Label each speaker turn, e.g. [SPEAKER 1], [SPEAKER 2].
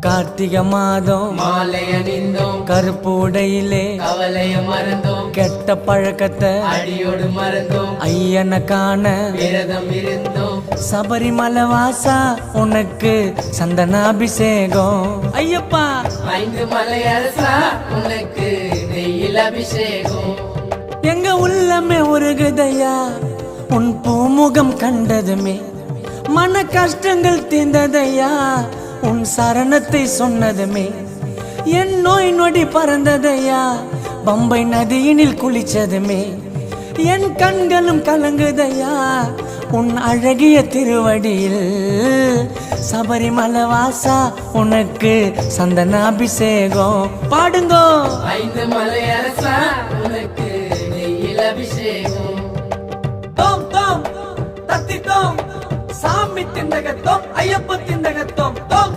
[SPEAKER 1] கார்த்திகை மாதம்
[SPEAKER 2] மாலை அணிந்தோம்,
[SPEAKER 1] கருப்பு உடையிலே
[SPEAKER 2] கவலைய மறந்தோம்,
[SPEAKER 1] கெட்ட பழக்கத்தை
[SPEAKER 2] அடியோடு மறந்தோம்,
[SPEAKER 1] ஐயனை காண
[SPEAKER 2] விரதம் இருந்தோம்.
[SPEAKER 1] சபரிமலை வாசா உனக்கு சந்தனாபிஷேகம். ஐயப்பா
[SPEAKER 2] 5 மலை அரசா உனக்கு நெய்யில் அபிஷேகம்.
[SPEAKER 1] எங்க உள்ளமே உருகுதையா உன் பூமுகம் கண்டதுமே, மன கஷ்டங்கள் தீர்ந்ததையா உன் சரணத்தை சொன்னதுமே, என் நோய் நொடி பறந்ததையா பம்பை நதியினில் குளிச்சதுமே, என் கண்களும் கலங்குதையா உன் அழகிய திருவடியில். சபரிமலை வாசா உனக்கு சந்தனாபிஷேகம். பாடுங்கோ
[SPEAKER 2] 5 மலை அரசா உனக்கு நெய்யில் அபிஷேகம்.
[SPEAKER 1] தோம் தோம் தத்தி தோம் சாமி திண்டகத்தோம் ஐயப்ப திண்டகத்தோம் தோம்